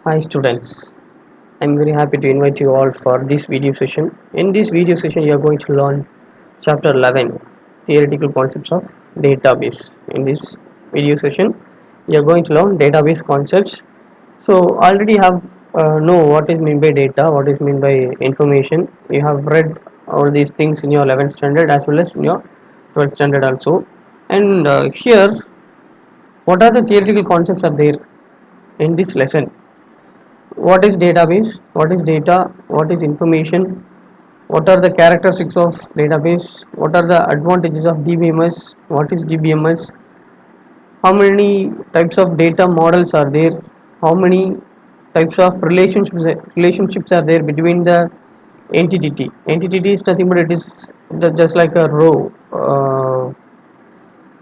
Hi students, I'm very happy to invite you all for this video session. In this video session, you are going to learn chapter 11, theoretical concepts of database. In this video session, you are going to learn database concepts. So already have know what is meant by data, what is meant by information. You have read all these things in your 11th standard as well as in your 12th standard also. And here, what are the theoretical concepts are there in this lesson? What is database, what is data, what is information, what are the characteristics of database, what are the advantages of dbms, what is dbms, how many types of data models are there, how many types of relationships are there between the entity is nothing but it is just like a row.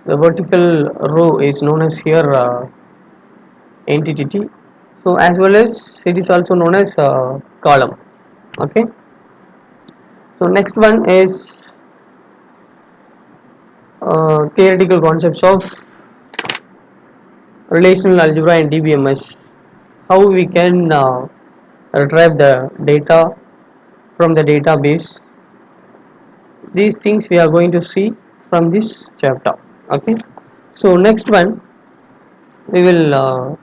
The vertical row is known as here entity, so as well as it is also known as column. Okay, so next one is theoretical concepts of relational algebra and dbms, how we can retrieve the data from the database. These things we are going to see from this chapter. Okay, so next one we will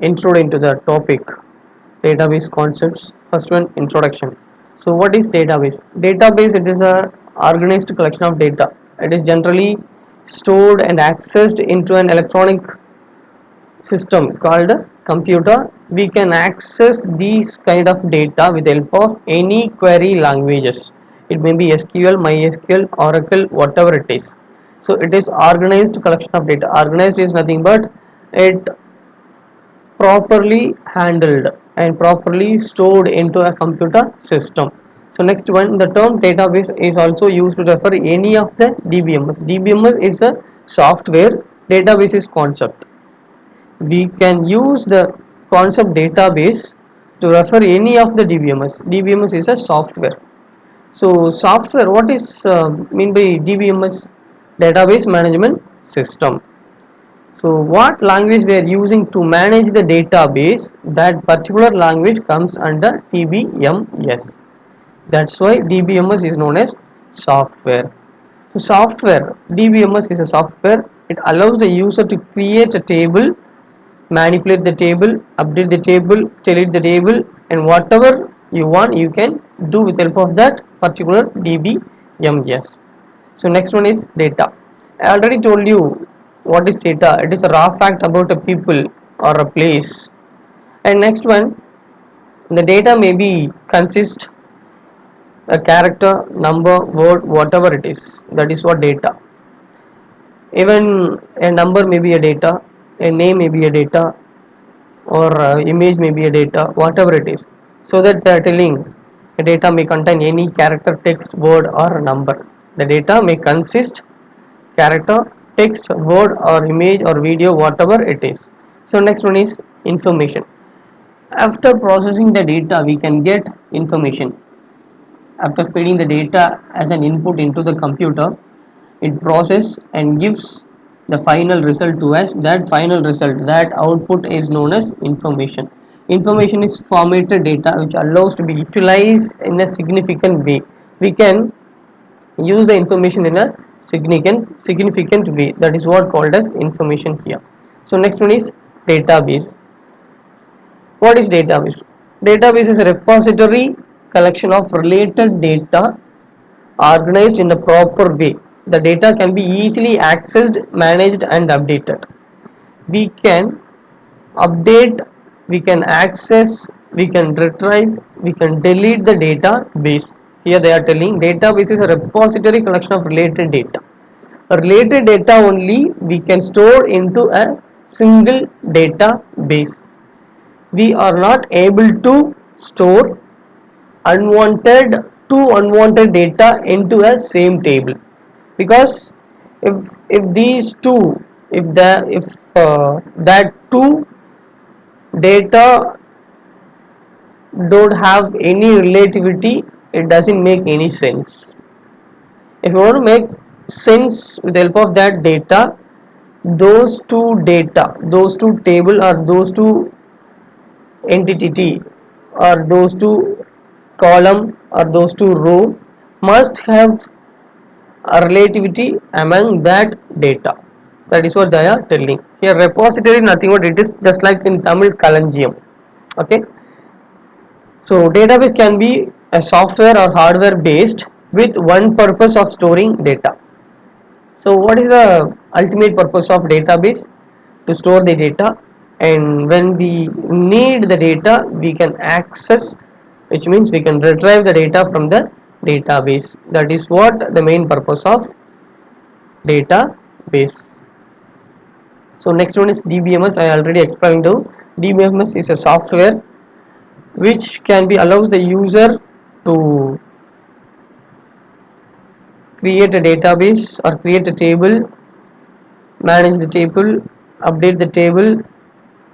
intro into the topic database concepts. First one, introduction. So what is database? Database, it is a organized collection of data. It is generally stored and accessed into an electronic system called computer. We can access these kind of data with the help of any query languages. It may be SQL, MySQL, Oracle, whatever it is. So it is organized collection of data. Organized is nothing but it properly handled and properly stored into a computer system. So next one, the term database is also used to refer any of the DBMS. DBMS is a software, database is concept. We can use the concept database to refer any of the DBMS. DBMS is a software. So software, what is mean by DBMS? Database management system. So what language we are using to manage the database, that particular language comes under DBMS. That's why DBMS is known as software. So software, DBMS is a software. It allows the user to create a table, manipulate the table, update the table, delete the table, and whatever you want you can do with help of that particular DBMS. So next one is data. I already told you what is data. It is a raw fact about a people or a place. And next one, the data may be consist a character, number, word, whatever it is, that is what data. Even a number may be a data, a name may be a data, or image may be a data, whatever it is. So that they are telling a data may contain any character, text, word, or number. The data may consist character, text, word, or image, or video, whatever it is. So next one is information. After processing the data we can get information. After feeding the data as an input into the computer, it processes and gives the final result to us. That final result, that output is known as information. Information is formatted data which allows to be utilized in a significant way. We can use the information in a significant way. That is what called as information here. So next one is database. What is database? Database is a repository collection of related data organized in a proper way. The data can be easily accessed, managed, and updated. We can update, we can access, we can retrieve, we can delete the database. Here they are telling database is a repository collection of related data. Related data only we can store into a single database. We are not able to store unwanted unwanted data into a same table, because if these two, if that two data don't have any relativity, it doesn't make any sense. If you want to make sense with the help of that data, those two data, those two table, or those two entity or those two column or those two row must have a relativity among that data. That is what they are telling here. Repository nothing but it is just like in Tamil Kalanjiyam. Okay, so database can be a software or hardware based with one purpose of storing data. So what is the ultimate purpose of database? To store the data, and when we need the data we can access, which means we can retrieve the data from the database. That is what the main purpose of database. So next one is DBMS. I already explained to. DBMS is a software which can be allows the user to create a database or create a table, manage the table, update the table,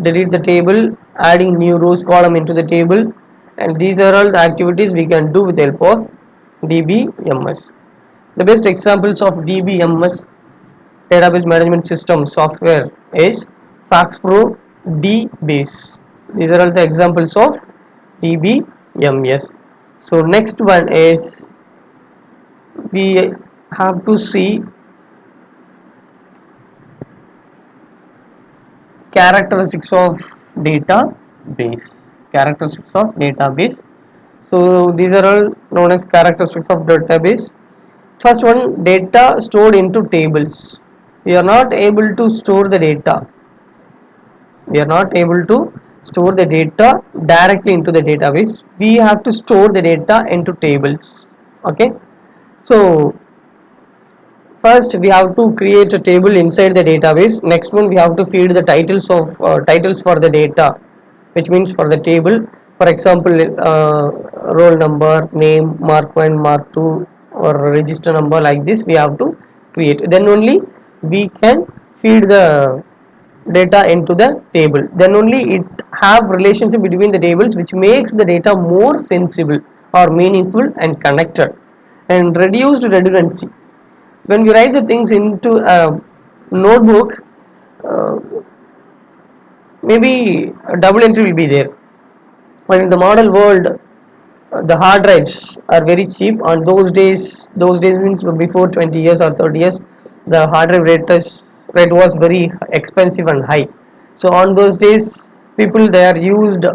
delete the table, adding new rows column into the table, and these are all the activities we can do with the help of DBMS. The best examples of DBMS, database management system software, is FaxPro, DBase. These are all the examples of DBMS. So next one is we have to see characteristics of database. Characteristics of database. So these are all known as characteristics of database. First one, data stored into tables. We are not able to store the data. We are not able to store the data directly into the database. We have to store the data into tables. Okay. So first we have to create a table inside the database. Next one we have to feed the titles for the data, which means for the table. For example, roll number, name, mark 1, mark 2, or register number, like this we have to create. Then only we can feed the data into the table. Then only it have relationship between the tables, which makes the data more sensible or meaningful and connected, and reduced redundancy. When we write the things into a notebook, uh, maybe a double entry will be there, but in the model world the hard drives are very cheap. On those days means before 20 years or 30 years, the hard drive rate was very expensive and high. So on those days people they are used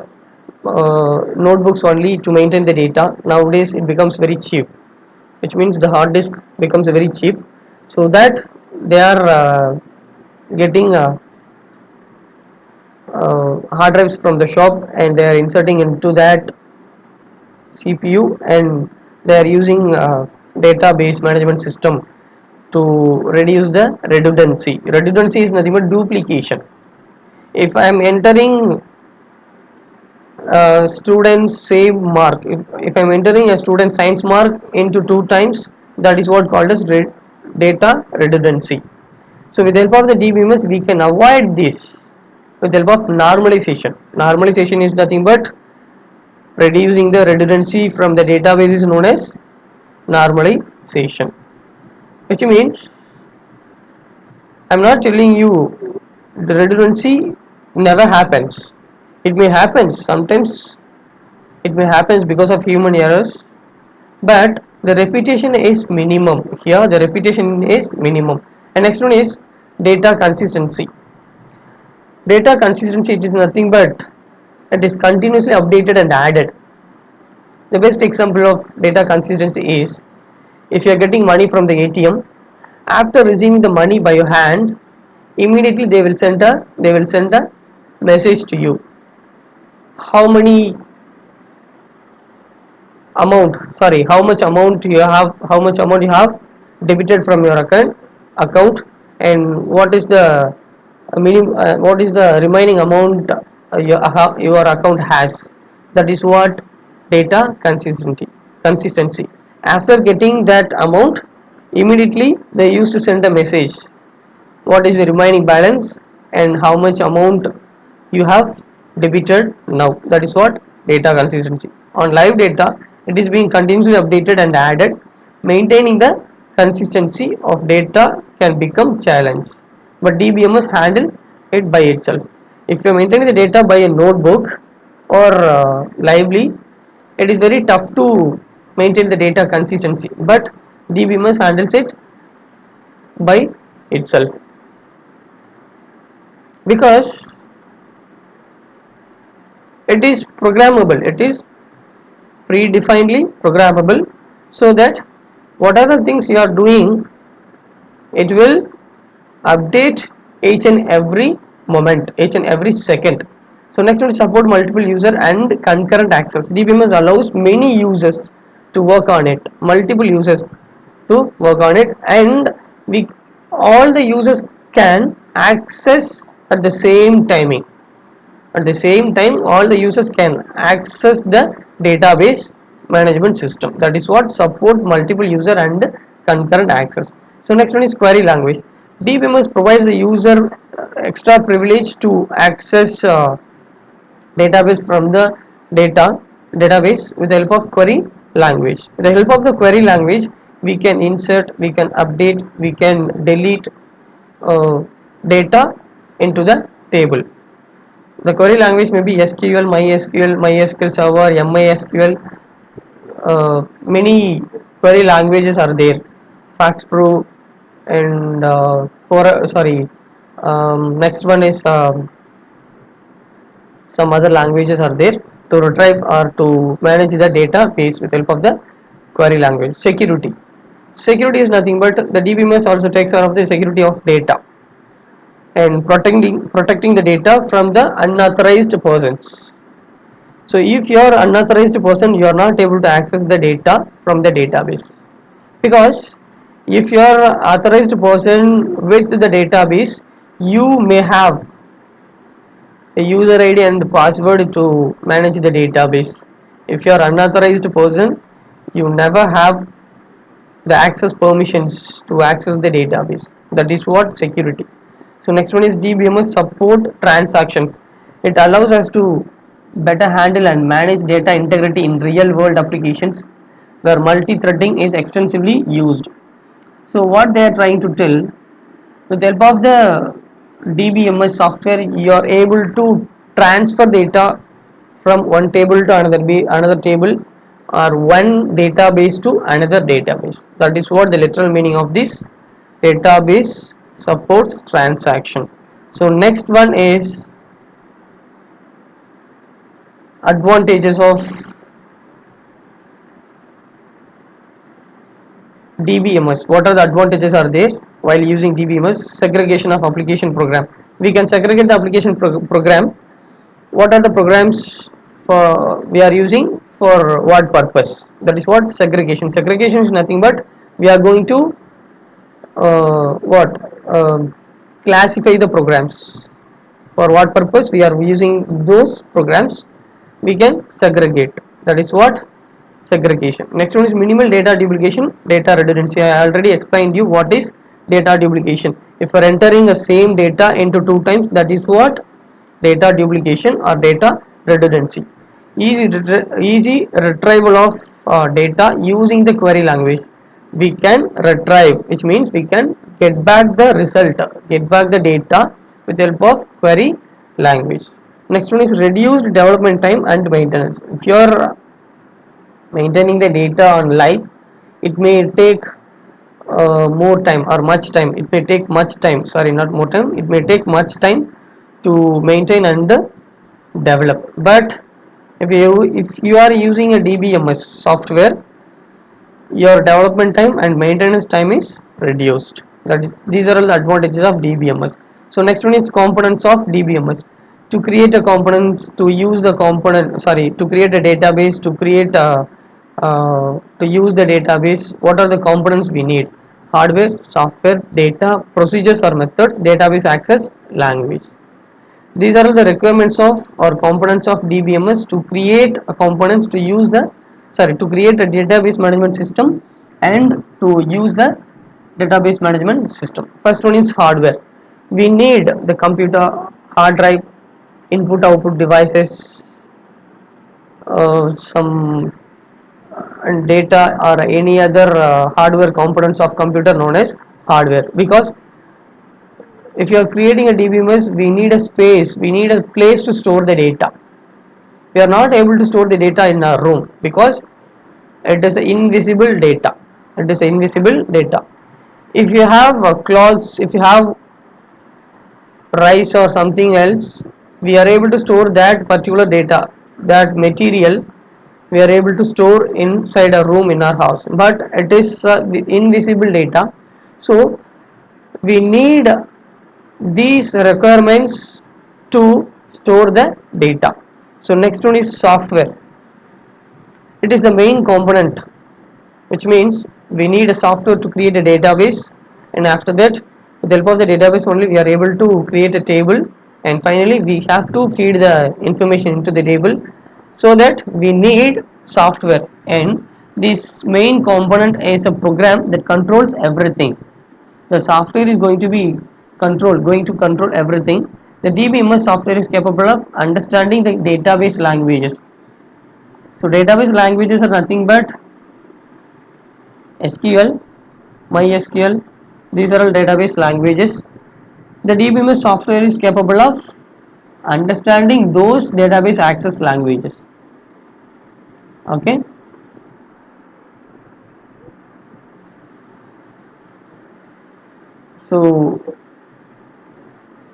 notebooks only to maintain the data. Nowadays it becomes very cheap, which means the hard disk becomes very cheap, so that they are getting hard drives from the shop, and they are inserting into that CPU, and they are using database management system to reduce the redundancy. Redundancy is nothing but duplication. If I am entering student same mark, if I am entering a student science mark into two times, that is what called as data redundancy. So with the help of the DBMS we can avoid this with the help of normalization. Normalization is nothing but reducing the redundancy from the database is known as normalization, which means I'm not telling you the redundancy never happens. It may happen sometimes, it may happen because of human errors, but the repetition is minimum. Here the repetition is minimum. And next one is data consistency. Data consistency, it is nothing but it is continuously updated and added. The best example of data consistency is if you are getting money from the ATM, after receiving the money by your hand, immediately they will send a message to you how many how much amount you have debited from your account, and what is the remaining amount your account has. That is what data consistency. After getting that amount, immediately they used to send a message what is the remaining balance and how much amount you have debited now. That is what data consistency. On live data it is being continuously updated and added. Maintaining the consistency of data can become challenge, but DBMS handle it by itself. If you are maintaining the data by a notebook, or lively, it is very tough to maintain the data consistency, but DBMS handles it by itself, because it is programmable, it is predefinedly programmable, so that what are the things you are doing, it will update each and every moment, each and every second. So next one is support multiple user and concurrent access. DBMS allows many users to work on it, multiple users to work on it, and we all the users can access at the same timing. At the same time, all the users can access the database management system. That is what support multiple user and concurrent access. So next one is query language. DBMS provides the user extra privilege to access database from the database with the help of query language. With the help of the query language, we can insert, we can update, we can delete uh, data into the table. The query language may be SQL, MySQL, MySQL Server, MySQL. Many query languages are there. FaxPro and next one is some other languages are there to retrieve or to manage the database with help of the query language. Security. Security is nothing but the DBMS also takes care of the security of data and protecting the data from the unauthorized persons. So if you are unauthorized person, you are not able to access the data from the database, because if you are authorized person with the database, you may have a user ID and password to manage the database. If you are unauthorized person, you never have the access permissions to access the database. That is what security. So next one is DBMS support transactions. It allows us to better handle and manage data integrity in real world applications where multi-threading is extensively used. So what they are trying to tell, with the help of the DBMS software, you are able to transfer data from one table to another table, or one database to another database. That is what the literal meaning of this database supports transaction. So next one is advantages of DBMS. What are the advantages are there while using DBMS? Segregation of application program. We can segregate the application program. What are the programs for we are using for what purpose? That is what segregation. Segregation is nothing but we are going to what classify the programs. For what purpose we are using those programs, we can segregate. That is what segregation. Next one is minimal data duplication, data redundancy. I already explained you what is data duplication. If you are entering the same data into two times, that is what data duplication or data redundancy. Easy retrieval of data using the query language. We can retrieve, which means we can get back the result, get back the data with the help of query language. Next one is reduced development time and maintenance. If you are maintaining the data on live, it may take more time or much time, it may take much time, sorry, not more time, it may take much time to maintain and develop. But if you are using a DBMS software, your development time and maintenance time is reduced. That is, these are all the advantages of DBMS. So next one is components of DBMS. To create a component, to use the component, sorry, to create a database, to create a to use the database, what are the components we need? Hardware, software, data, procedures or methods, database access, language. These are the requirements of or components of DBMS to create a components to use the, sorry, to create a database management system and to use the database management system. First one is hardware. We need the computer, hard drive, input output devices, some data or any other hardware components of computer known as hardware, because if you are creating a DBMS, we need a space, we need a place to store the data. we are not able to store the data in our room because it is invisible data. It is invisible data. If you have clothes, if you have rice or something else, we are able to store that particular data, that material we are able to store inside a room in our house, but it is invisible data. So we need these requirements to store the data. So next one is software. It is the main component, which means we need a software to create a database, and after that with the help of the database only we are able to create a table, and finally we have to feed the information into the table. So that we need software, and this main component is a program that controls everything. The software is going to control everything. The DBMS software is capable of understanding the database languages. So database languages are nothing but SQL, MySQL, these are all database languages. The DBMS software is capable of understanding those database access languages. Okay. So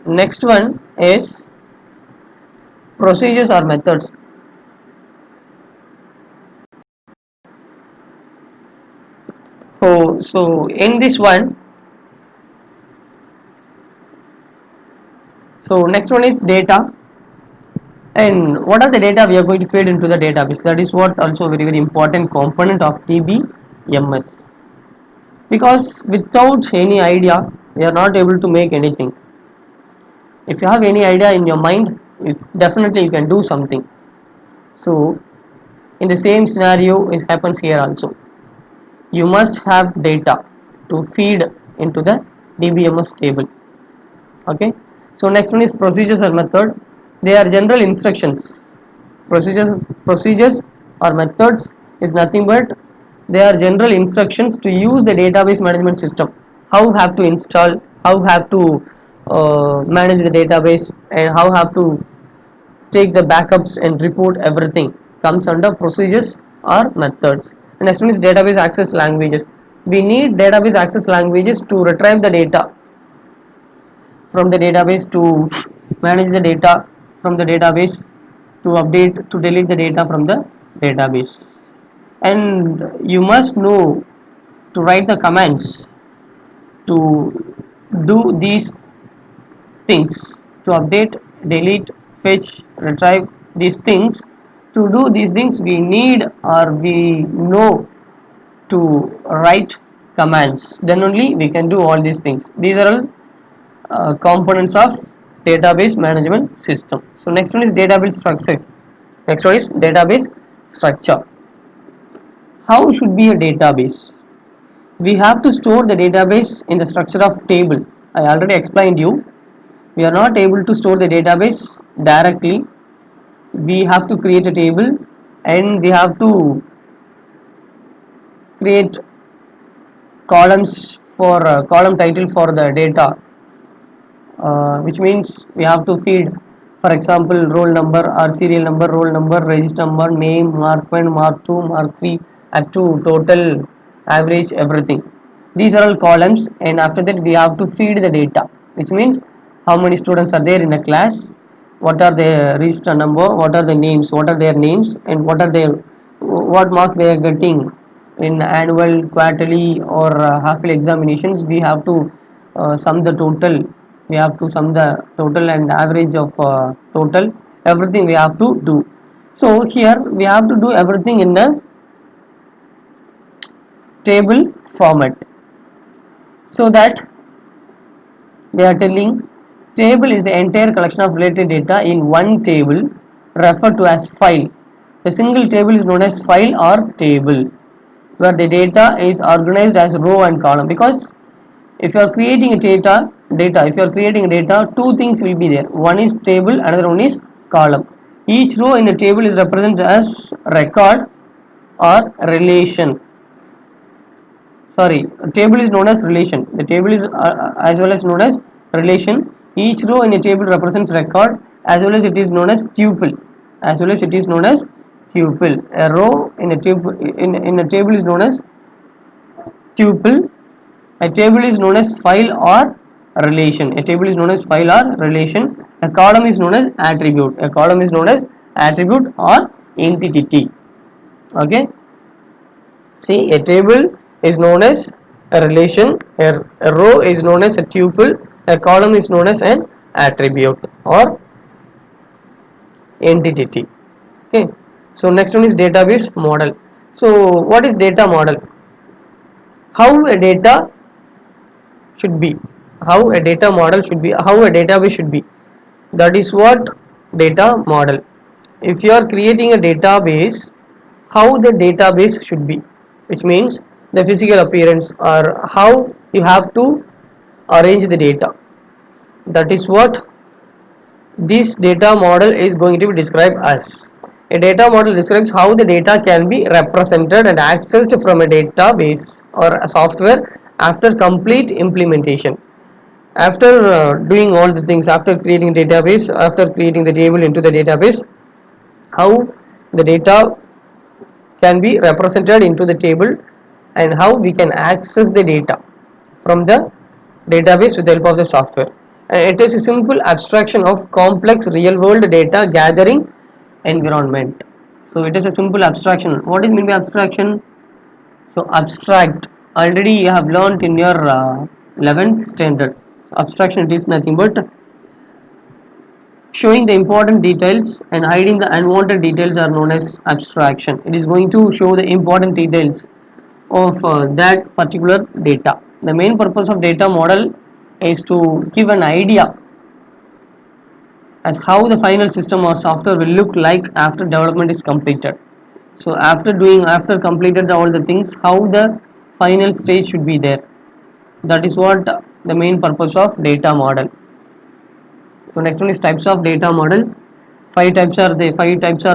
next one is procedures or methods. So in this one, so next one is data. And what are the data we are going to feed into the database? That is what also very important component of DBMS. Because without any idea, we are not able to make anything. If you have any idea in your mind, definitely you can do something. So in the same scenario, it happens here also. You must have data to feed into the DBMS table. Okay. So next one is procedures or method. They are general instructions. Procedures or methods is nothing but they are general instructions to use the database management system. How have to install, how have to manage the database, and how have to take the backups and report everything comes under procedures or methods. And next one is database access languages. We need database access languages to retrieve the data from the database, to manage the data from the database, to update, to delete the data from the database. And you must know to write the commands to do these things, to update, delete, fetch, retrieve these things. To do these things we need, or we know, to write commands, then only we can do all these things. These are all components of database management system. So next one is database structure. Next one is database structure. How should be a database? We have to store the database in the structure of table. I already explained you. We are not able to store the database directly. We have to create a table, and we have to create columns for column title for the data, which means we have to feed, for example, roll number or serial number, roll number, register number, name, mark 1, mark 2, mark 3, up to total, average, everything. These are all columns, and after that we have to feed the data, which means how many students are there in a class, what are their register number, what are the names, what are their names, and what are their, what marks they are getting in annual, quarterly, or half-yearly examinations. We have to sum the total, we have to sum the total and average of total, everything we have to do. So here we have to do everything in a table format. So that they are telling, table is the entire collection of related data in one table, referred to as file. The single table is known as file or table, where the data is organized as row and column. Because if you are creating a data, if you are creating data, two things will be there. One is table, another one is column. Each row in a table is represented as record or relation. Sorry, a table is known as relation. The table is as well as known as relation. Each row in a table represents record, as well as it is known as tuple. as well as it is known as tuple. A row in a tuple in a table is known as tuple. A table is known as file or relation. A table is known as file or relation. A column is known as attribute. A column is known as attribute or entity. Okay. See, a table is known as a relation. A row is known as a tuple. A column is known as an attribute or entity. Okay. So next one is database model. So what is data model? How a data should be, how a data model should be, how a database should be, that is what data model. If you are creating a database, how the database should be, which means the physical appearance or how you have to arrange the data, that is what this data model is going to be described as. A data model describes how the data can be represented and accessed from a database or a software after complete implementation. After doing all the things, after creating database, after creating the table into the database, how the data can be represented into the table and how we can access the data from the database with the help of the software. It is a simple abstraction of complex real world data gathering environment. So it is a simple abstraction. What is mean by abstraction? So abstract, already you have learned in your 11th standard. So abstraction, it is nothing but showing the important details and hiding the unwanted details are known as abstraction. It is going to show the important details of that particular data. The main purpose of data model is to give an idea as how the final system or software will look like after development is completed. So after completed all the things, how the final stage should be there, that is what the main purpose of data model. So next one is types of data model. Five types are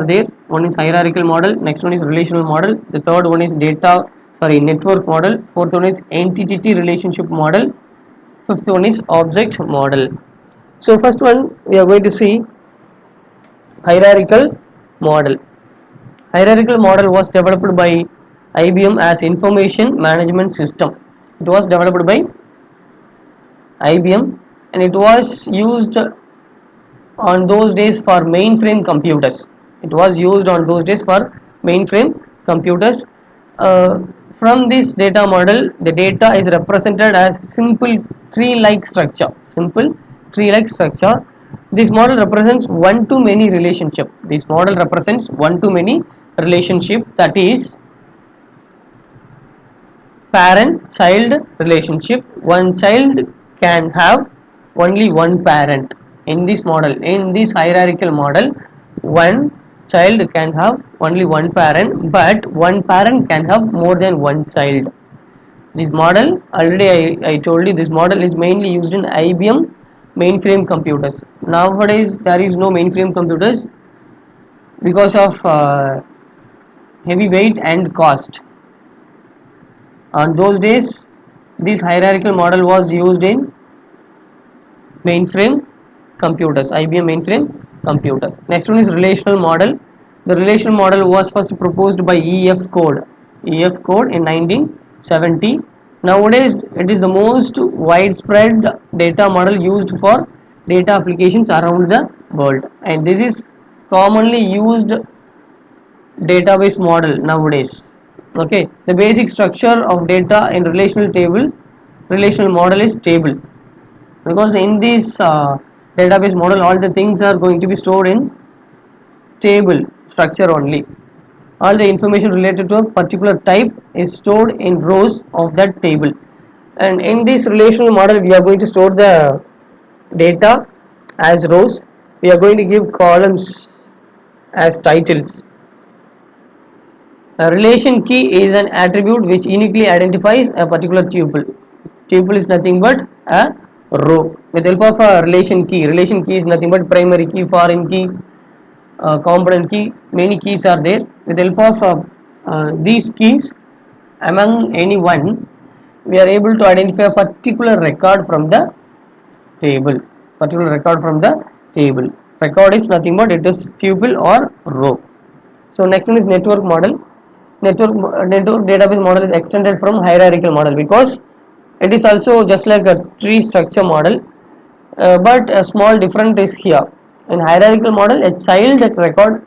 there. One is hierarchical model, next one is relational model, the third one is network model, fourth one is entity relationship model, fifth one is object model. So first one we are going to see hierarchical model. Hierarchical model was developed by IBM as information management system. It was developed by IBM and it was used on those days for mainframe computers. It was used on those days for mainframe computers. From this data model, the data is represented as simple tree-like structure. Simple tree-like structure. This model represents one-to-many relationship. This model represents one-to-many relationship, that is parent-child relationship. One child can have only one parent. In this model, in this hierarchical model, one child can have only one parent, but one parent can have more than one child. This model, already I told you, this model is mainly used in IBM mainframe computers. Nowadays there is no mainframe computers because of heavy weight and cost. On those days, this hierarchical model was used in mainframe computers, IBM mainframe computers. Next one is relational model. The relational model was first proposed by EF Code. EF Code in 1970. Nowadays, it is the most widespread data model used for data applications around the world, and this is commonly used database model nowadays. Okay, the basic structure of data in relational model is table, because in this database model all the things are going to be stored in table structure only. All the information related to a particular type is stored in rows of that table, and in this relational model we are going to store the data as rows. We are going to give columns as titles. A relation key is an attribute which uniquely identifies a particular tuple. Tuple is nothing but a row. With the help of a relation key is nothing but primary key, foreign key, component key. Many keys are there. With the help of these keys, among any one, we are able to identify a particular record from the table. Record is nothing but it is tuple or row. So next one is network model. Network database model is extended from hierarchical model because it is also just like a tree structure model, but a small difference is here. In hierarchical model, a child record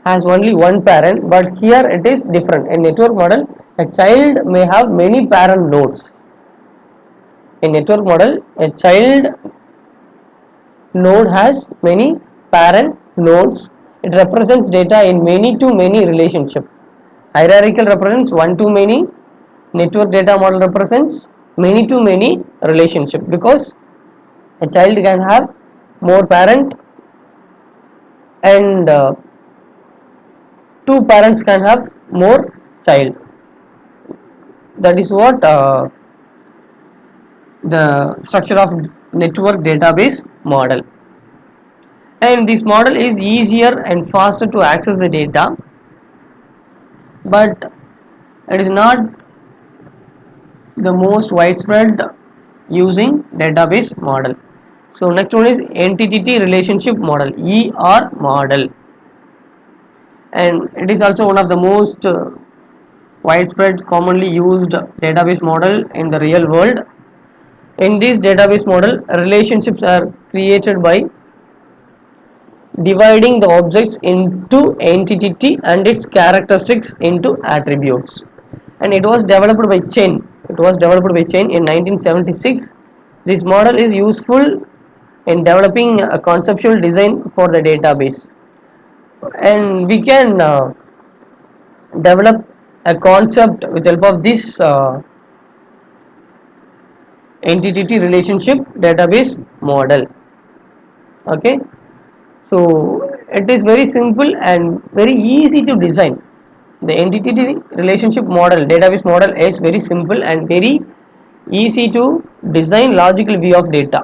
has only one parent, but here it is different. In network model, a child may have many parent nodes. In network model, a child node has many parent nodes. It represents data in many to many relationship. Hierarchical represents one to many. Network data model represents many to many relationship because a child can have more parent and two parents can have more child. That is what the structure of network database model. And this model is easier and faster to access the data, but it is not the most widespread using database model. So next one is entity relationship model, ER model, and it is also one of the most widespread commonly used database model in the real world. In this database model, relationships are created by dividing the objects into entity and its characteristics into attributes, and it was developed by Chen in 1976. This model is useful in developing a conceptual design for the database, and we can develop a concept with help of this entity relationship database model. Okay, so it is very simple and very easy to design. The entity relationship model database model is very simple and very easy to design logical view of data.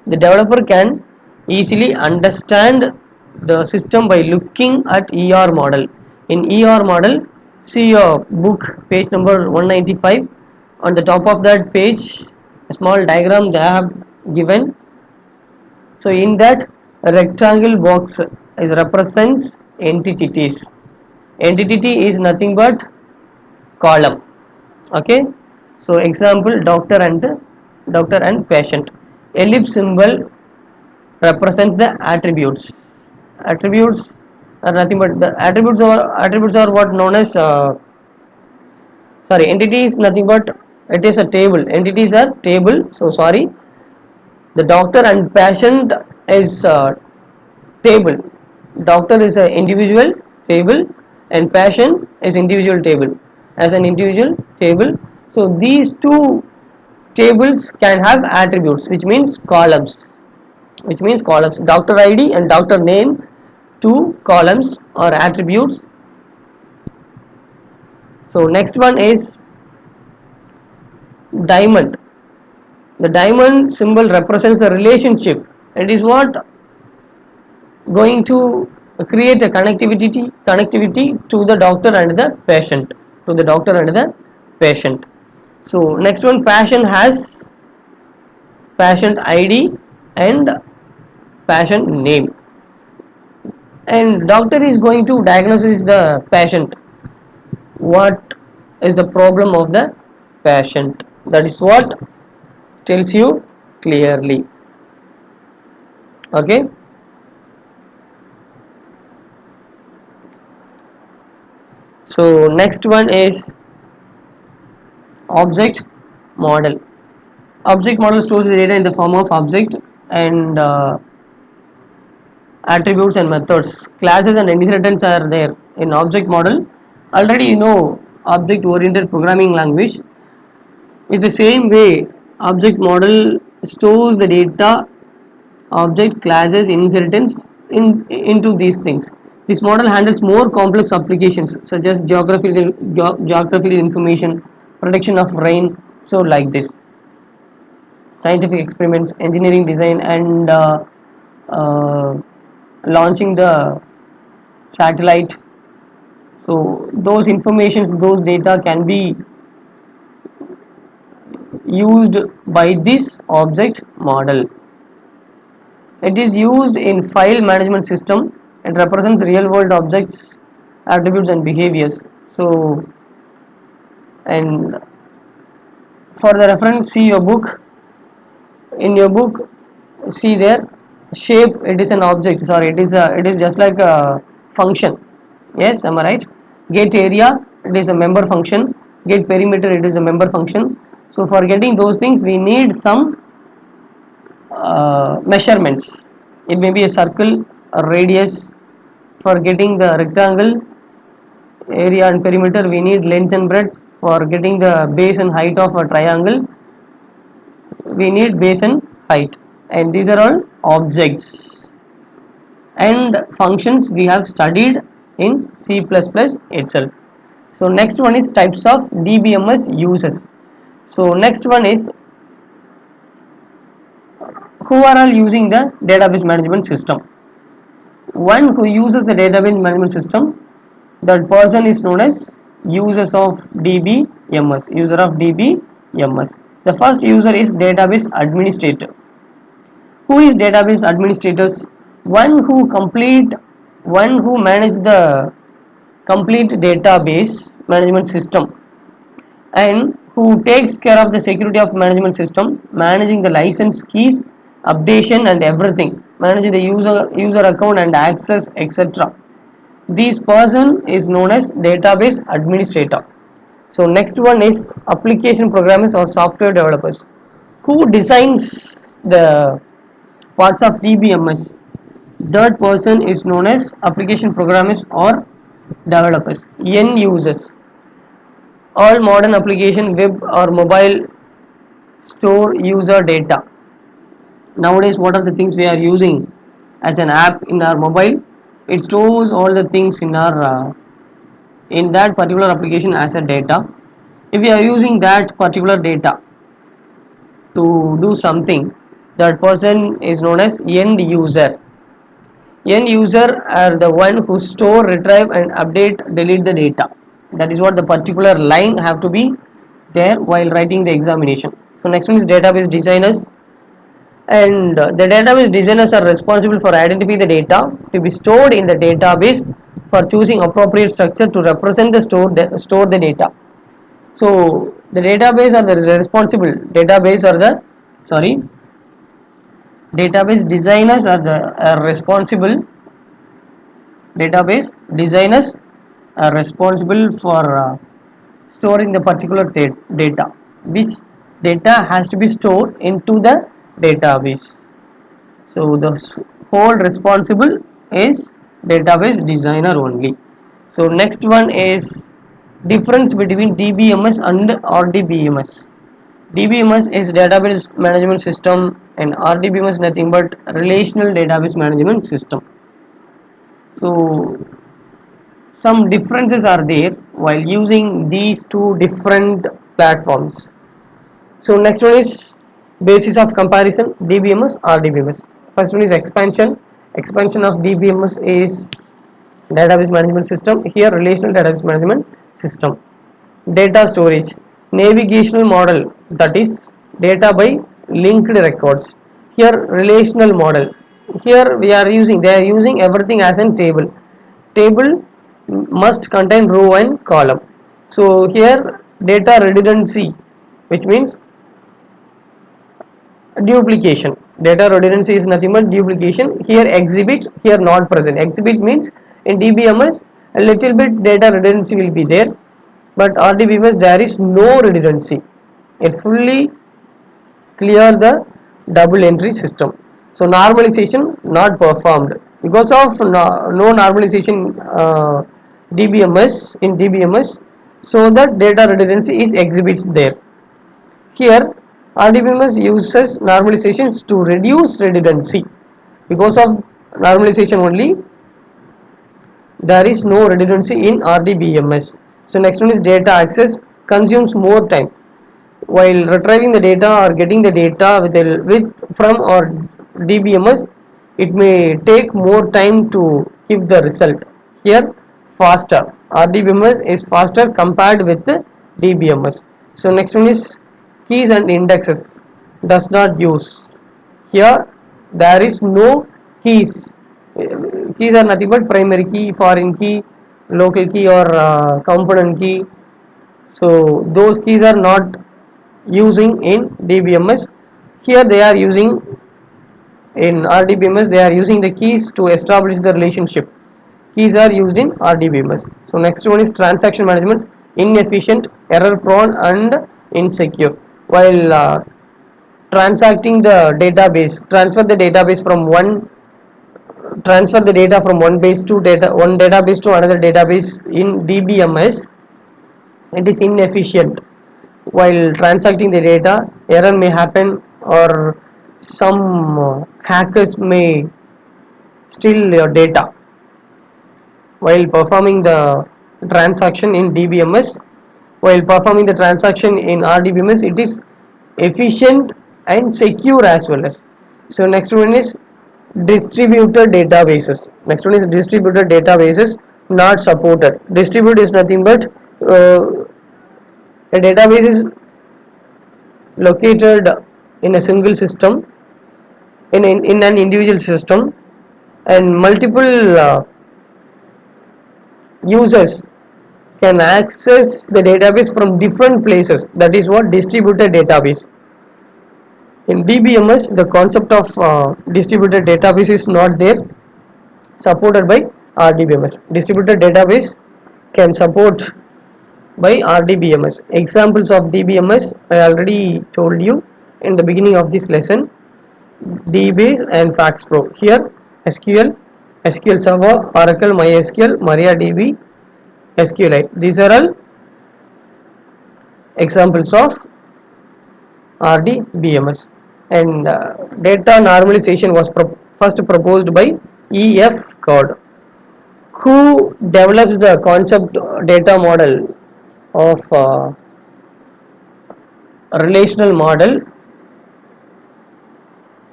The developer can easily understand the system by looking at ER model. In ER model, see your book page number 195. On the top of that page, a small diagram they have given. So in that rectangle box is represents entities. Entity is nothing but column. Okay. So example, doctor and patient. Ellipse symbol represents the attributes. Attributes are nothing but the attributes are what known as sorry, entity is nothing but it is a table. Entities are table. So sorry, the doctor and patient is table. Doctor is an individual table and patient is individual table as an individual table. So these two tables can have attributes, which means columns. Doctor ID and doctor name, two columns or attributes. So next one is diamond. The diamond symbol represents the relationship. It is what going to create a connectivity to the doctor and the patient. So next one, patient has patient ID and patient name, and doctor is going to diagnose the patient, what is the problem of the patient. That is what tells you clearly. Okay, so next one is object model. Object model stores the data in the form of object and attributes and methods. Classes and inheritance are there in object model. Already you know object oriented programming language is the same way. Object model stores the data, object, classes, inheritance into these things. This model handles more complex applications such as geographical information, prediction of rain. So like this, scientific experiments, engineering design, and uh, launching the satellite. So those informations, those data can be used by this object model. It is used in file management system. It represents real world objects, attributes and behaviors. So, and for the reference, see your book. In your book, see there, shape, it is an object, sorry, it is just like a function. Yes, am I right? Get area, it is a member function. Get perimeter, it is a member function. So for getting those things we need some measurements. It may be a circle, a radius. For getting the rectangle, area and perimeter, we need length and breadth. For getting the base and height of a triangle, we need base and height. And these are all objects and functions we have studied in C++ itself. So next one is types of DBMS uses. So next one is who are all using the database management system. One who uses the database management system, that person is known as users of DBMS. User of DBMS. The first user is database administrator. Who is database administrators? One who manage the complete database management system and who takes care of the security of management system, managing the license keys, updation and everything, managing the user account and access, etc. This person is known as database administrator. So next one is application programmers or software developers. Who designs the parts of DBMS? Third person is known as application programmers or developers. End users. All modern application, web or mobile, store user data. Nowadays, what are the things we are using as an app in our mobile? It stores all the things in our in that particular application as a data. If we are using that particular data to do something, that person is known as end user. End user are the one who store, retrieve and update, delete the data. That is what the particular line have to be there while writing the examination. So next one is database designers, and the database designers are responsible for identifying the data to be stored in the database, for choosing appropriate structure to represent the store the data. So the database are the responsible database or the sorry database designers are the responsible database designers are responsible for storing the particular data, which data has to be stored into the database. So the whole responsible is database designer only. So next one is difference between DBMS and RDBMS. DBMS is database management system and RDBMS is nothing but relational database management system. So some differences are there while using these two different platforms. So next one is basis of comparison, DBMS, RDBMS. First one is expansion. Expansion of DBMS is database management system. Here relational database management system. Data storage, navigational model, that is data by linked records. Here relational model. Here they are using everything as a table. Table must contain row and column. So here data redundancy, which means duplication. Data redundancy is nothing but duplication. Here exhibit, here not present. Exhibit means in DBMS a little bit data redundancy will be there, but RDBMS there is no redundancy. It fully clear the double entry system. So normalization not performed because of no normalization DBMS in DBMS, so that data redundancy is exhibits there. Here RDBMS uses normalizations to reduce redundancy. Because of normalization only there is no redundancy in RDBMS. So next one is data access, consumes more time. While retrieving the data or getting the data with from or DBMS, it may take more time to give the result. Here faster, RDBMS is faster compared with the DBMS. So next one is keys and indexes, does not use. Here there is no keys. Keys are nothing but primary key, foreign key, local key, or component key. So those keys are not using in DBMS. Here they are using in RDBMS. They are using the keys to establish the relationship. Keys are used in RDBMS. So next one is transaction management: inefficient, error prone, and insecure. While transacting the database, transfer the data from one database to another database in DBMS, it is inefficient. While transacting the data, error may happen, or some hackers may steal your data while performing the transaction in DBMS. While performing the transaction in RDBMS, it is efficient and secure as well as. So next one is distributed databases. Not supported. Distributed is nothing but a database is located in a single system, in an individual system, and multiple users can access the database from different places. That is what distributed database. In DBMS, the concept of distributed database is not there, supported by RDBMS. Distributed database can support by RDBMS. Examples of DBMS I already told you in the beginning of this lesson: DBase and FaxPro. Here SQL, SQL Server, Oracle, MySQL, MariaDB, SQLite. These are all examples of RDBMS. And data normalization was first proposed by E.F. Codd, who develops the concept data model of relational model.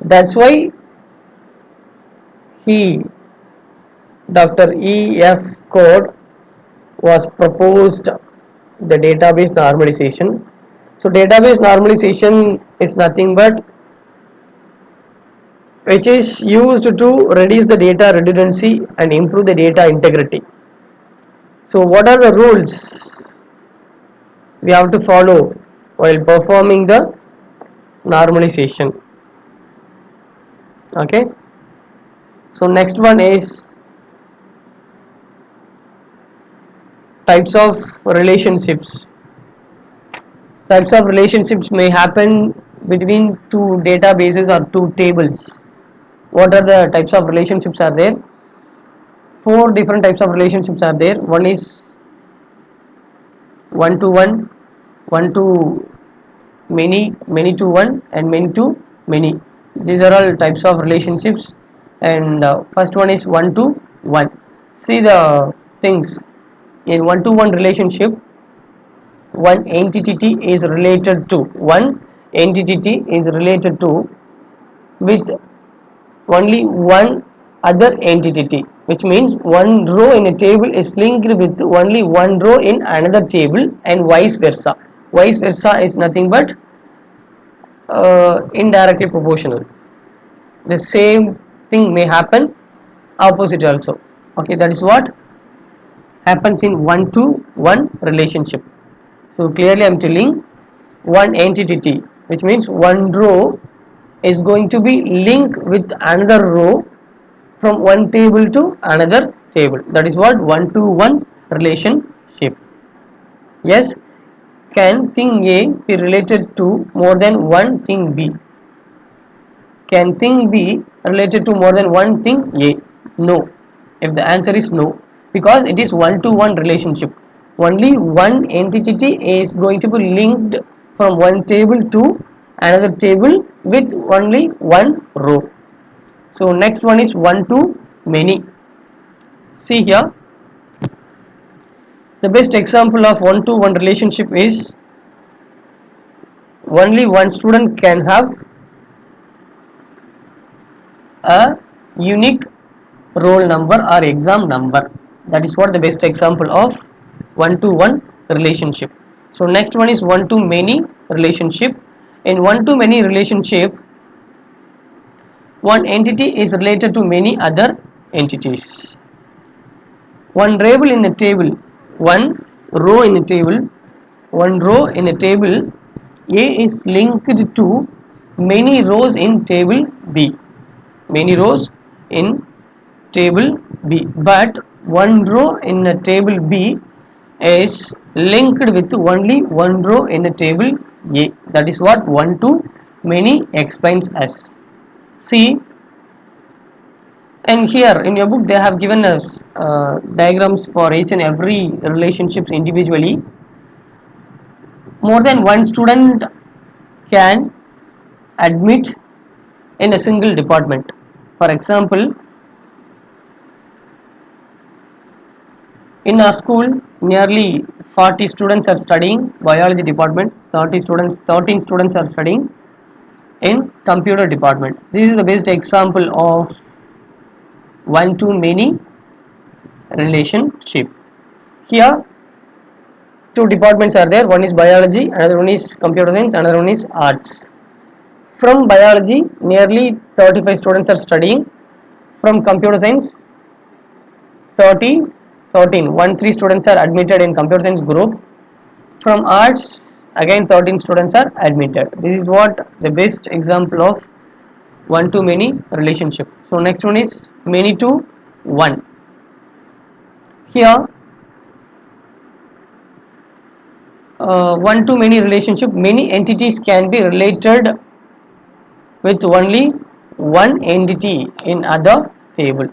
That's why he, Dr. E.F. Codd, was proposed the database normalization. So database normalization is nothing but which is used to reduce the data redundancy and improve the data integrity. So what are the rules we have to follow while performing the normalization? Okay, so next one is types of relationships. Types of relationships may happen between two databases or two tables. What are the types of relationships are there? Four different types of relationships are there. One is one to one, one to many, many to one, and many to many. These are all types of relationships. And first one is one to one. See the things in one to one relationship. One entity is related to with only one other entity, which means one row in a table is linked with only one row in another table, and vice versa. Vice versa is nothing but indirectly proportional. The same thing may happen opposite also. Okay, that is what happens in one to one relationship. So clearly I am telling, one entity, which means one row is going to be linked with another row from one table to another table. That is what one to one relationship. Yes, can thing A be related to more than one thing B? Can thing B related to more than one thing A? No. If the answer is no, because it is one to one relationship, only one entity is going to be linked from one table to another table with only one row. So next one is one to many. See here, the best example of one to one relationship is only one student can have a unique roll number or exam number. That is what the best example of one to one relationship. So next one is one to many relationship. In one to many relationship, one entity is related to many other entities. One table in a table, one row in a table, one row in a table A is linked to many rows in table B, many rows in table B, but one row in a table B is linked with only one row in a table A. That is what one to many explains us. See, and here in your book they have given us diagrams for each and every relationships individually. More than one student can admit in a single department. For example, in our school nearly 40 students are studying biology department, 13 students are studying in computer department. This is the best example of one to many relationship. Here two departments are there, one is biology, another one is computer science, another one is arts. From biology nearly 35 students are studying, from computer science 30 13 students are admitted in computer science group, from arts again 13 students are admitted. This is what the best example of one to many relationship. So next one is many to one. Here one to many relationship, many entities can be related with only one entity in other table,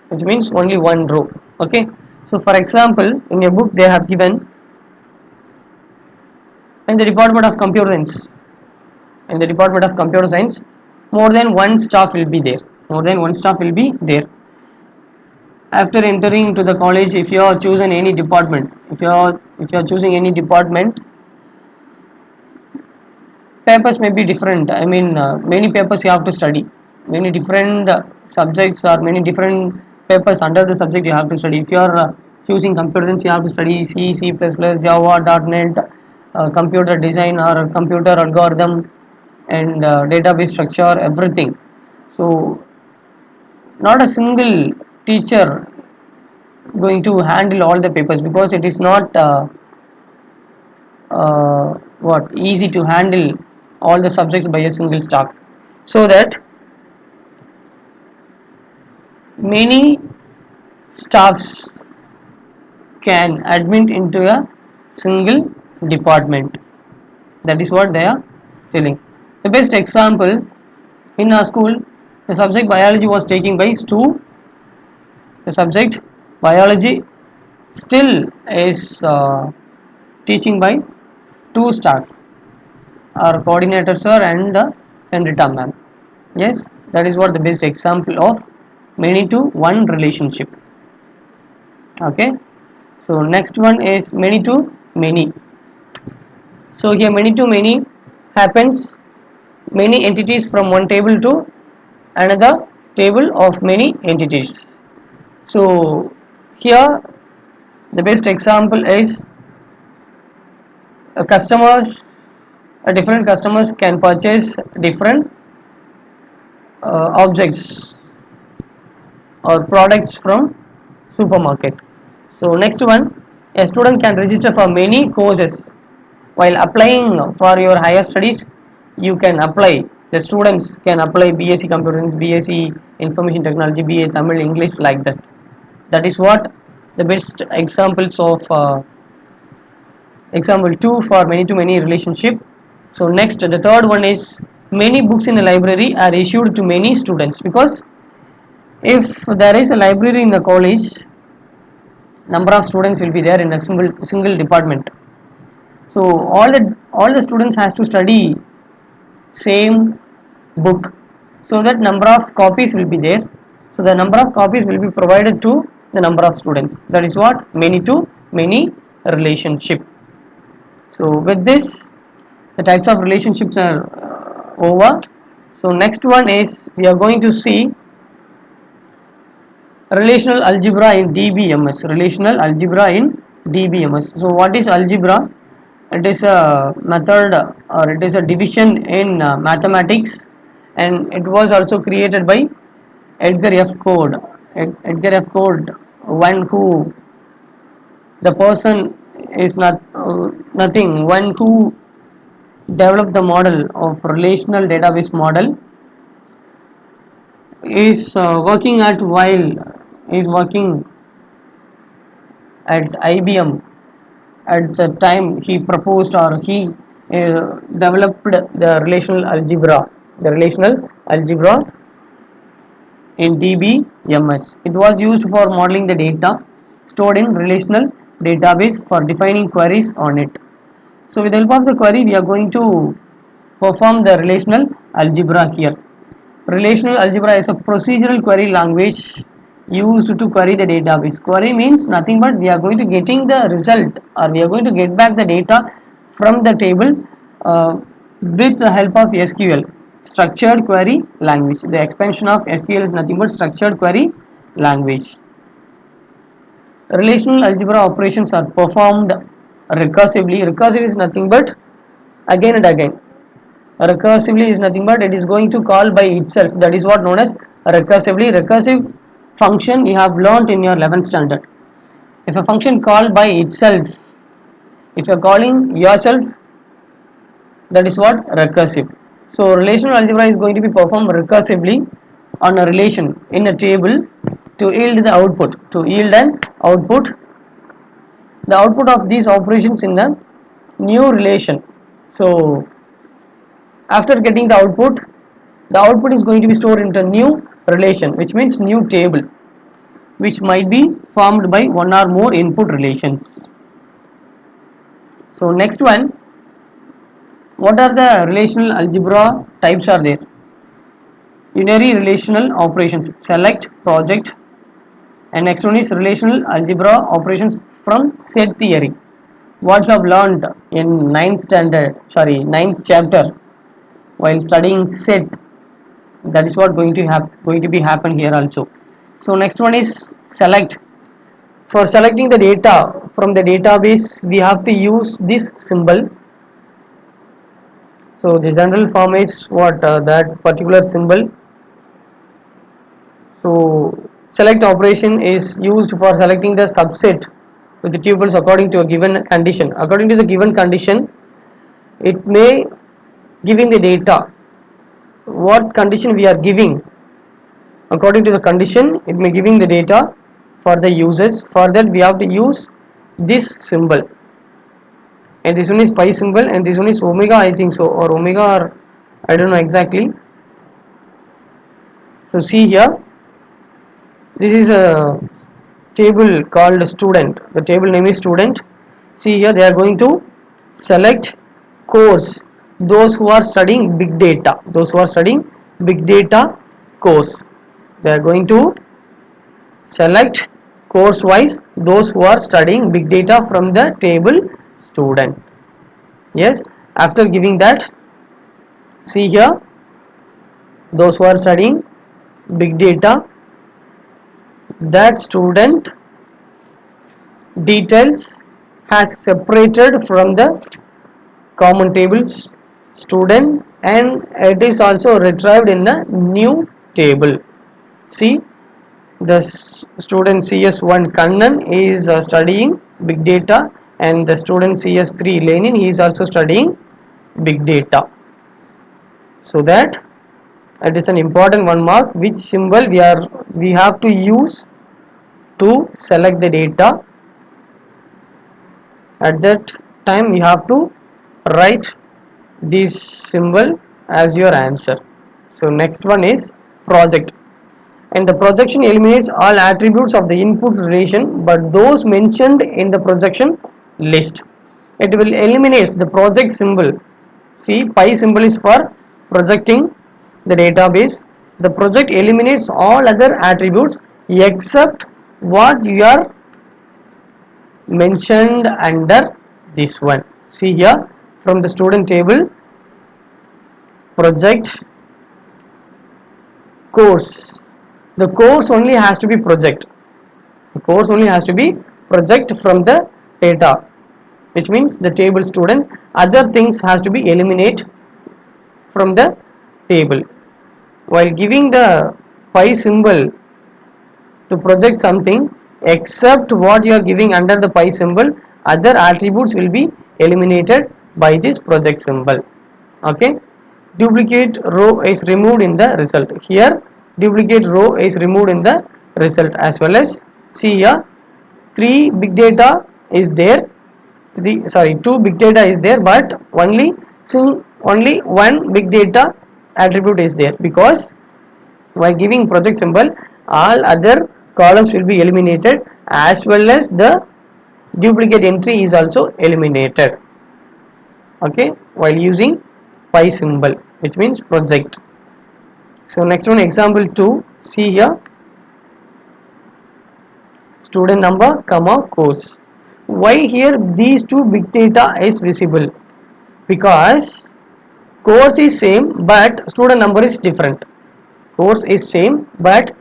which means only one row. Okay, so for example in your book they have given in the department of computer science, in the department of computer science more than one staff will be there, more than one staff will be there. After entering to the college, if you are chosen any department, if you are choosing any department, papers may be different. I mean many papers you have to study, many different subjects or many different papers under the subject you have to study. If you are choosing computer science, you have to study C, C++, Java, .NET, computer design or computer algorithm, and database structure, everything. So not a single teacher going to handle all the papers, because it is not what easy to handle all the subjects by a single staff. So that many staffs can admit into a single department. That is what they are telling. The best example, in our school the subject biology was taken by Stu. The subject biology still is teaching by two staff, our coordinator sir and Henrietta ma'am. Yes, that is what the best example of many to one relationship. Okay, so next one is many to many. So here many to many happens, many entities from one table to another table of many entities. So here the best example is customers, different customers can purchase different objects or products from supermarket. So next one, a student can register for many courses. While applying for your higher studies, you can apply, the students can apply BSc Computer Science, BSc Information Technology, BA Tamil, English, like that. That is what the best examples of example 2 for many to many relationship. So next, the third one is many books in a library are issued to many students, because if there is a library in a college, number of students will be there in a single department. So all the students has to study same book, so that number of copies will be there. So the number of copies will be provided to the number of students. That is what many to many relationship. So with this the types of relationships are over. So next one is we are going to see relational algebra in DBMS. Relational algebra in DBMS. So what is algebra? It is a method or it is a division in mathematics and it was also created by Edgar F. Code. Edgar F. Code, one who the person is nothing, one who developed the model of relational database model is working at while is working at IBM at the time he proposed or he developed the relational algebra in DBMS. It was used for modeling the data stored in relational database for defining queries on it. So with the help of the query we are going to perform the relational algebra here. Relational algebra is a procedural query language used to query the database. Query means nothing but we are going to getting the result or we are going to get back the data from the table with the help of SQL, structured query language. The expansion of SQL is nothing but structured query language. Relational algebra operations are performed recursively. Recursive is nothing but again and again. Recursively is nothing but it is going to call by itself. That is what known as recursively. Recursive function you have learnt in your 11th standard. If a function called by itself, if you are calling yourself, that is what recursive. So relational algebra is going to be performed recursively on a relation in a table to yield the output, to yield an output, the output of these operations in a new relation. So after getting the output is going to be stored into a new relation, which means new table, which might be formed by one or more input relations. So next one, what are the relational algebra types are there? Unary relational operations, select, project, and next one is relational algebra operations from set theory. What you have learned in ninth chapter while studying set, that is what going to be happen here also. So next one is select. For selecting the data from the database we have to use this symbol. So the general form is what that particular symbol. So select operation is used for selecting the subset with the tuples according to a given condition. According to the given condition, it may giving the data. What condition we are giving? According to the condition, it may giving the data for the users. For that, we have to use this symbol. And this one is pi symbol, and this one is omega, I think so, or omega, or I don't know exactly. So see here, this is a table called student. The table name is student. See here, they are going to select course. Those who are studying big data. Those who are studying big data course. They are going to select course wise those who are studying big data from the table student. Yes, after giving that, see here, those who are studying big data, that student details has separated from the common tables student, and it is also retrieved in a new table. See, the student CS1 Kannan is studying big data, and the student CS3 Lenin, he is also studying big data. So that it is an important one mark, which symbol we have to use to select the data. At that time you have to write this symbol as your answer. So next one is project, and the projection eliminates all attributes of the input relation but those mentioned in the projection list. It will eliminate the project symbol. See, pi symbol is for projecting the database. The project eliminates all other attributes except what you are mentioned under this one. See here, from the student table, project course. The course only has to be project. The course only has to be project from the data, which means the table student. Other things has to be eliminated from the table. while giving the pi symbol to project something, except what you are giving under the pi symbol, other attributes will be eliminated by this project symbol. Okay, duplicate row is removed in the result. Here duplicate row is removed in the result as well as. See here, three big data is there, two big data is there, but only one big data attribute is there, because while giving project symbol all other columns will be eliminated as well as the duplicate entry is also eliminated. Okay, while using pi symbol, which means project. So next one, example 2. See here, student number comma course. Why here these two big data is visible? Because course is same but student number is different. Course is same but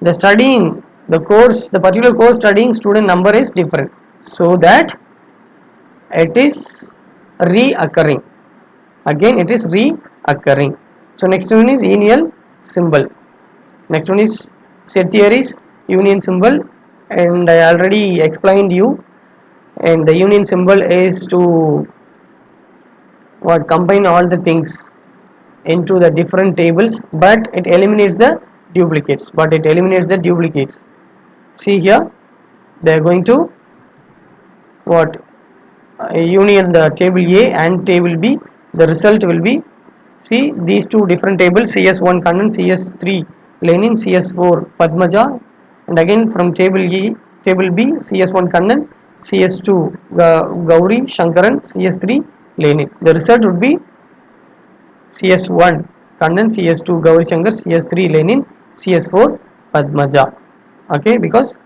the studying, the course, the particular course studying student number is different, so that it is reoccurring. Again it is reoccurring. So next one is union symbol. Next one is set theories, union symbol, and I already explained you. And the union symbol is to what, combine all the things into the different tables, but it eliminates the duplicates. See here, they are going to what, union the table A and table B. The result will be, see these two different tables, CS1 Kannan, CS3 Lenin, CS4 Padmaja, and again from table E, table B, CS1 Kannan, CS2 Gauri Shankaran, CS3 Lenin. The result would be CS1 Kannan, CS2 Gauri Shankar, CS3 Lenin, CS4 Padmaja. Okay, because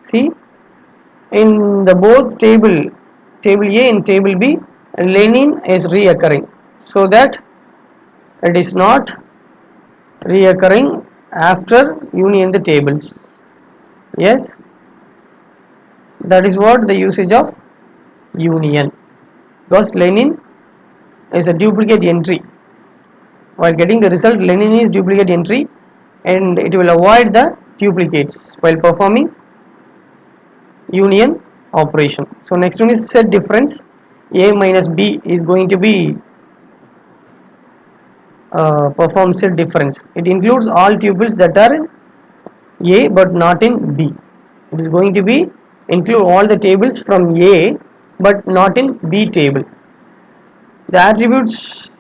see in the both table A and table B, Lenin is reoccurring, so that it is not reoccurring after union the tables. Yes, that is what the usage of union, because Lenin is a duplicate entry. While getting the result, Lenin is duplicate entry, and it will avoid the duplicates while performing union operation. So next one is set difference. A minus B is going to be perform set difference. It includes all tuples that are in A but not in B. It is going to be include all the tables from A but not in B table. The attributes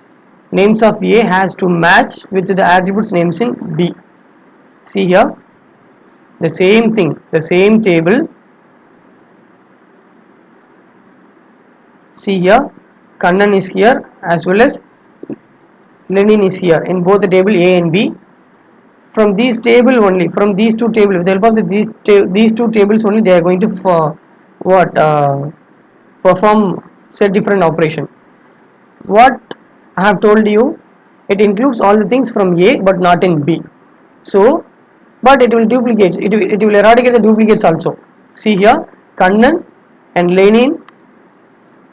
names of A has to match with the attributes names in B. See here, the same thing, the same table. See here, Kannan is here as well as Lenin is here in both the table A and B. From these table only, from these two tables, with the help of these two tables only, they are going to perform set different operation. What I have told you, it includes all the things from A but not in B. So, but it will duplicate, it will eradicate the duplicates also. See here, Kannan and Lenin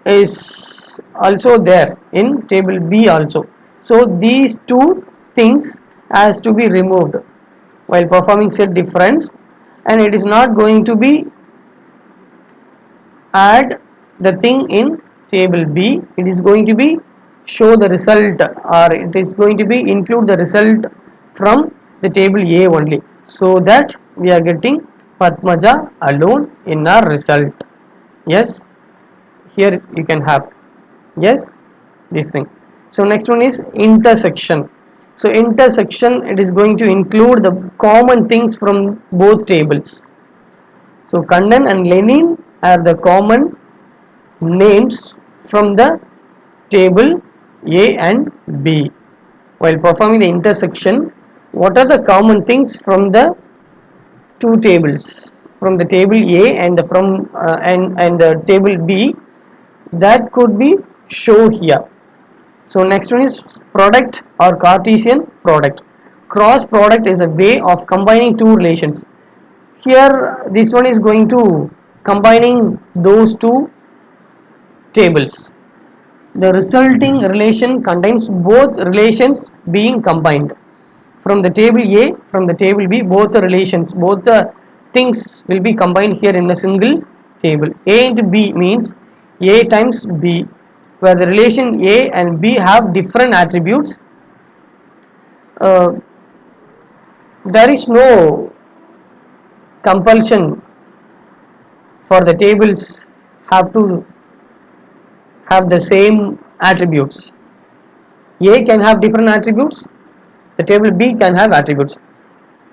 is also there in table B also. So these two things has to be removed while performing set difference, and it is not going to be add the thing in table B. It is going to be show the result, or it is going to be include the result from the table A only, so that we are getting Padmaja alone in our result. Yes, here you can have, yes, this thing. So next one is intersection. So intersection, it is going to include the common things from both tables. So Kannan and Lenin are the common names from the table A and B. While performing the intersection, what are the common things from the two tables, from the table A and the from and the table B, that could be shown here. So next one is product or Cartesian product. Cross product is a way of combining two relations. Here this one is going to combining those two tables. The resulting relation contains both relations being combined. From the table A, from the table B, both the relations, both the things will be combined here in a single table. A into B means A times B, where the relation A and B have different attributes. There is no compulsion for the tables have to have the same attributes. A can have different attributes, the table B can have attributes.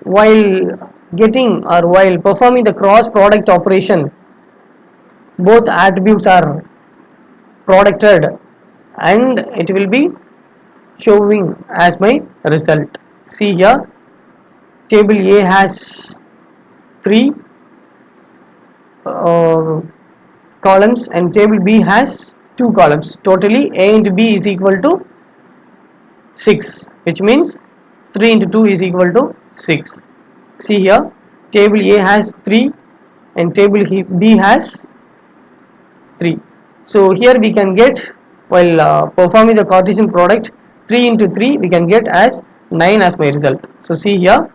While getting or while performing the cross product operation, both attributes are producted and it will be showing as my result. See here, table A has 3 columns and table B has 2 columns. Totally A into B is equal to 6, which means 3 into 2 is equal to 6. See here, table A has 3 and table B has 3. So here we can get, while performing the Cartesian product, 3 into 3 we can get as 9 as my result. So see here,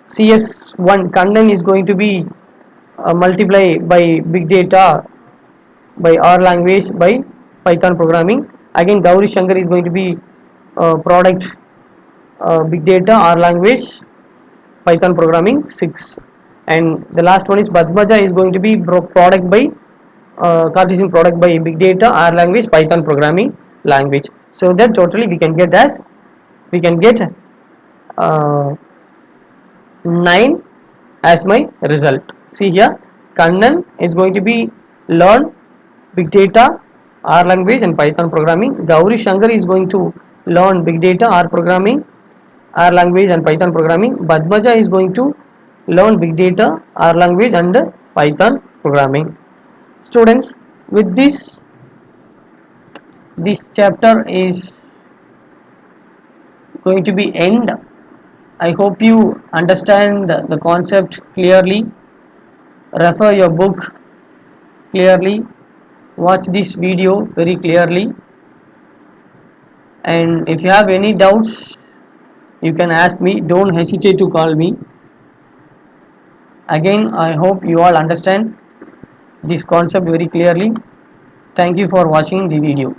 CS1 Kannan is going to be multiply by big data by R language by Python programming. Again Gauri Shankar is going to be product big data R language Python programming 6, and the last one is Padmaja is going to be product by Cartesian product by big data R language Python programming language. So that totally we can get as, we can get 9 as my result. See here, Kannan is going to be learn big data R language and Python programming. Gauri Shankar is going to learn big data R programming, R language and Python programming. Padmaja is going to learn big data R language and Python programming. Students, with this chapter is going to be end. I hope you understand the concept clearly. Refer your book clearly. Watch this video very clearly. And if you have any doubts, you can ask me. Don't hesitate to call me. Again, I hope you all understand this concept very clearly. Thank you for watching the video.